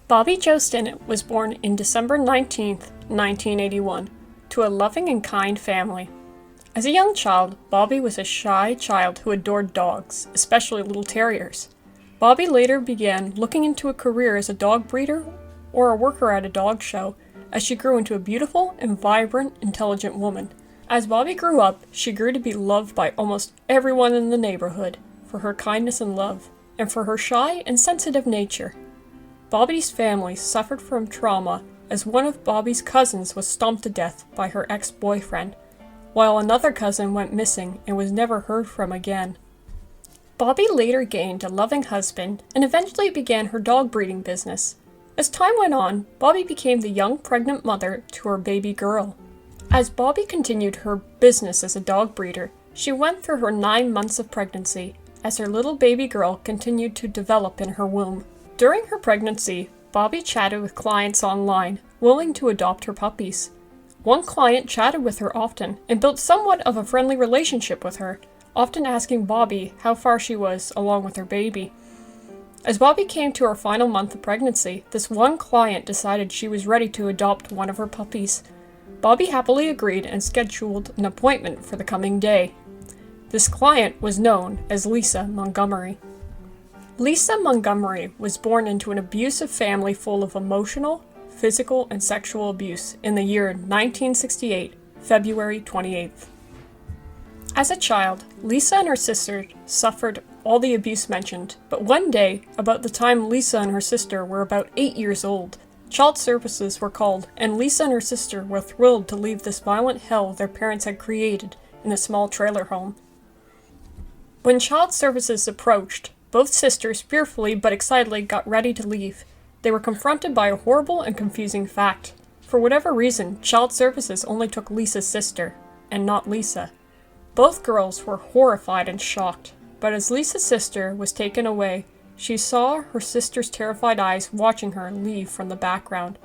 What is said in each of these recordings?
Bobby Jo Stinnett was born in December 19th, 1981, to a loving and kind family. As a young child, Bobby was a shy child who adored dogs, especially little terriers. Bobby later began looking into a career as a dog breeder or a worker at a dog show as she grew into a beautiful and vibrant, intelligent woman. As Bobby grew up, she grew to be loved by almost everyone in the neighborhood for her kindness and love, and for her shy and sensitive nature. Bobby's family suffered from trauma as one of Bobby's cousins was stomped to death by her ex-boyfriend, while another cousin went missing and was never heard from again. Bobby later gained a loving husband and eventually began her dog breeding business. As time went on, Bobby became the young pregnant mother to her baby girl. As Bobby continued her business as a dog breeder, she went through her 9 months of pregnancy as her little baby girl continued to develop in her womb. During her pregnancy, Bobby chatted with clients online, willing to adopt her puppies. One client chatted with her often and built somewhat of a friendly relationship with her, often asking Bobby how far she was along with her baby. As Bobby came to her final month of pregnancy, this one client decided she was ready to adopt one of her puppies. Bobby happily agreed and scheduled an appointment for the coming day. This client was known as Lisa Montgomery. Lisa Montgomery was born into an abusive family full of emotional, physical, and sexual abuse in the year 1968, February 28th. As a child, Lisa and her sister suffered all the abuse mentioned, but one day, about the time Lisa and her sister were about 8 years old, child services were called, and Lisa and her sister were thrilled to leave this violent hell their parents had created in a small trailer home. When child services approached, both sisters fearfully but excitedly got ready to leave. They were confronted by a horrible and confusing fact. For whatever reason, child services only took Lisa's sister, and not Lisa. Both girls were horrified and shocked, but as Lisa's sister was taken away, she saw her sister's terrified eyes watching her leave from the background.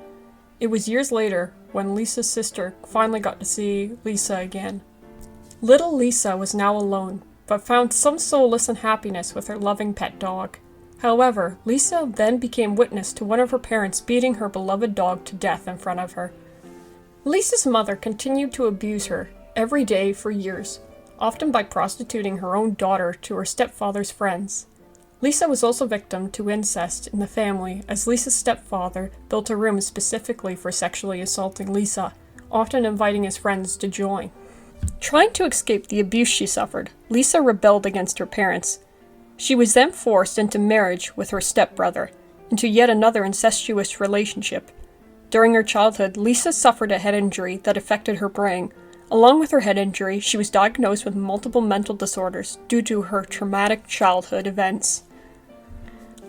It was years later when Lisa's sister finally got to see Lisa again. Little Lisa was now alone, but found some solace and happiness with her loving pet dog. However, Lisa then became witness to one of her parents beating her beloved dog to death in front of her. Lisa's mother continued to abuse her every day for years, often by prostituting her own daughter to her stepfather's friends. Lisa was also victim to incest in the family, as Lisa's stepfather built a room specifically for sexually assaulting Lisa, often inviting his friends to join. Trying to escape the abuse she suffered, Lisa rebelled against her parents. She was then forced into marriage with her stepbrother, into yet another incestuous relationship. During her childhood, Lisa suffered a head injury that affected her brain. Along with her head injury, she was diagnosed with multiple mental disorders due to her traumatic childhood events.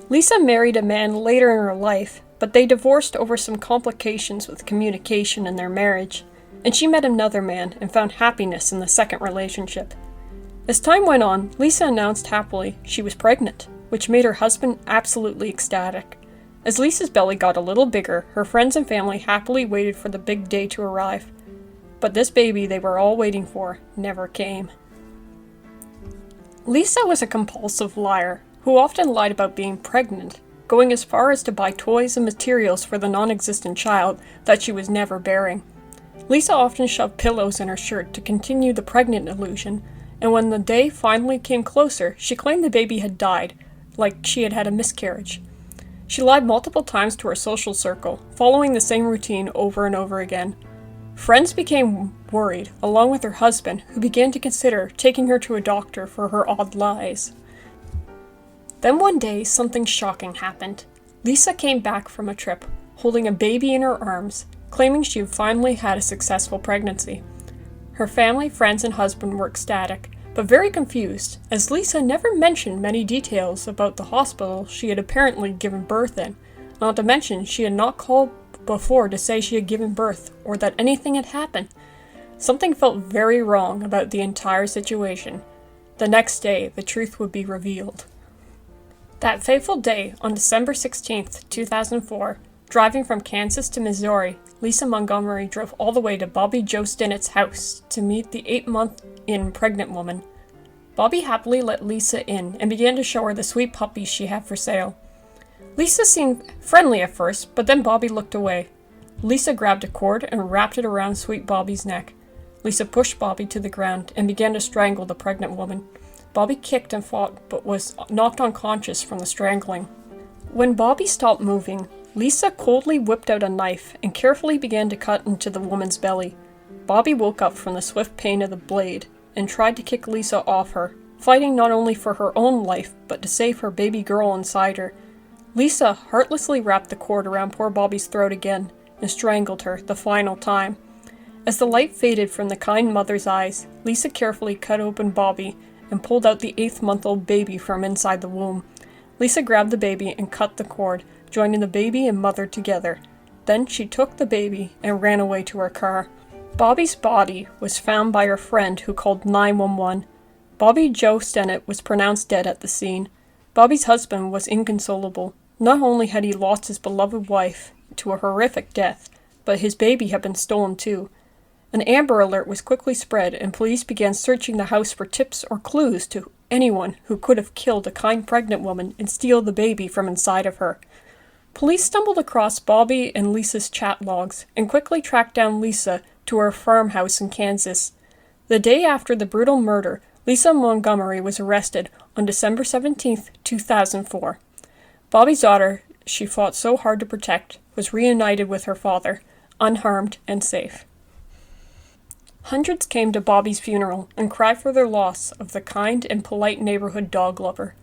Lisa married a man later in her life, but they divorced over some complications with communication in their marriage, and she met another man and found happiness in the second relationship. As time went on, Lisa announced happily she was pregnant, which made her husband absolutely ecstatic. As Lisa's belly got a little bigger, her friends and family happily waited for the big day to arrive. But this baby they were all waiting for never came. Lisa was a compulsive liar who often lied about being pregnant, going as far as to buy toys and materials for the non-existent child that she was never bearing. Lisa often shoved pillows in her shirt to continue the pregnant illusion, and when the day finally came closer, she claimed the baby had died, like she had had a miscarriage. She lied multiple times to her social circle, following the same routine over and over again. Friends became worried, along with her husband, who began to consider taking her to a doctor for her odd lies. Then one day, something shocking happened. Lisa came back from a trip, holding a baby in her arms, claiming she had finally had a successful pregnancy. Her family, friends, and husband were ecstatic, but very confused, as Lisa never mentioned many details about the hospital she had apparently given birth in, not to mention she had not called before to say she had given birth or that anything had happened. Something felt very wrong about the entire situation. The next day, the truth would be revealed. That fateful day, on December 16th, 2004, driving from Kansas to Missouri, Lisa Montgomery drove all the way to Bobby Jo Stinnett's house to meet the 8-month-in pregnant woman. Bobby happily let Lisa in and began to show her the sweet puppies she had for sale. Lisa seemed friendly at first, but then Bobby looked away. Lisa grabbed a cord and wrapped it around sweet Bobby's neck. Lisa pushed Bobby to the ground and began to strangle the pregnant woman. Bobby kicked and fought, but was knocked unconscious from the strangling. When Bobby stopped moving, Lisa coldly whipped out a knife and carefully began to cut into the woman's belly. Bobby woke up from the swift pain of the blade and tried to kick Lisa off her, fighting not only for her own life, but to save her baby girl inside her. Lisa heartlessly wrapped the cord around poor Bobby's throat again and strangled her the final time. As the light faded from the kind mother's eyes, Lisa carefully cut open Bobby and pulled out the 8-month-old baby from inside the womb. Lisa grabbed the baby and cut the cord, joining the baby and mother together. Then she took the baby and ran away to her car. Bobby's body was found by her friend who called 911. Bobby Jo Stinnett was pronounced dead at the scene. Bobby's husband was inconsolable. Not only had he lost his beloved wife to a horrific death, but his baby had been stolen too. An Amber Alert was quickly spread, and police began searching the house for tips or clues to anyone who could have killed a kind pregnant woman and steal the baby from inside of her. Police stumbled across Bobby and Lisa's chat logs and quickly tracked down Lisa to her farmhouse in Kansas. The day after the brutal murder, Lisa Montgomery was arrested on December 17, 2004. Bobby's daughter, she fought so hard to protect, was reunited with her father, unharmed and safe. Hundreds came to Bobby's funeral and cried for their loss of the kind and polite neighborhood dog lover.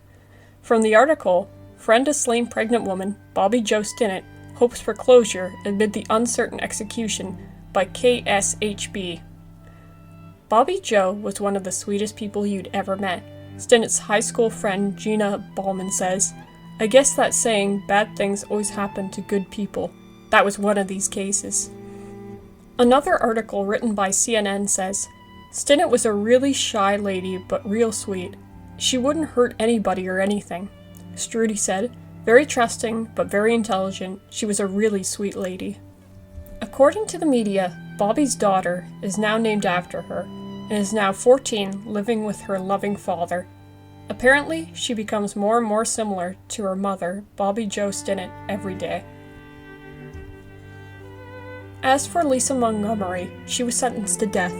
From the article, Friend of Slain Pregnant Woman, Bobby Jo Stinnett hopes for closure amid the uncertain execution by KSHB. Bobby Jo was one of the sweetest people you'd ever met. Stinnett's high school friend Gina Ballman says, "I guess that saying, bad things always happen to good people. That was one of these cases." Another article written by CNN says, Stinnett was a really shy lady, but real sweet. She wouldn't hurt anybody or anything. Strudy said, very trusting, but very intelligent. She was a really sweet lady. According to the media, Bobby's daughter is now named after her, and is now 14, living with her loving father. Apparently, she becomes more and more similar to her mother, Bobby Jo Stinnett, every day. As for Lisa Montgomery, she was sentenced to death.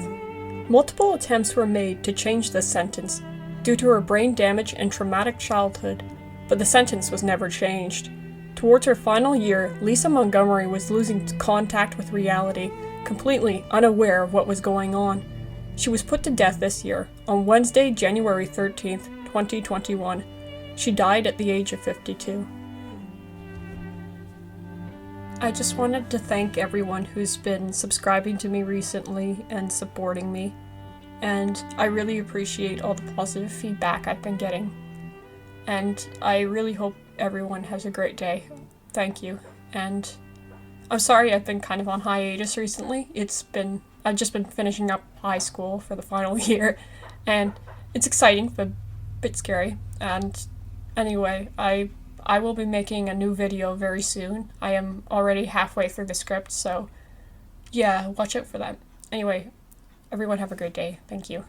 Multiple attempts were made to change this sentence due to her brain damage and traumatic childhood, but the sentence was never changed. Towards her final year, Lisa Montgomery was losing contact with reality, completely unaware of what was going on. She was put to death this year, on Wednesday, January 13th, 2021. She died at the age of 52. I just wanted to thank everyone who's been subscribing to me recently and supporting me, and I really appreciate all the positive feedback I've been getting. And I really hope everyone has a great day. Thank you. And I'm sorry I've been kind of on hiatus recently. I've just been finishing up high school for the final year, and it's exciting but a bit scary. And anyway, I will be making a new video very soon. I am already halfway through the script, so yeah, watch out for that. Anyway, everyone have a great day. Thank you.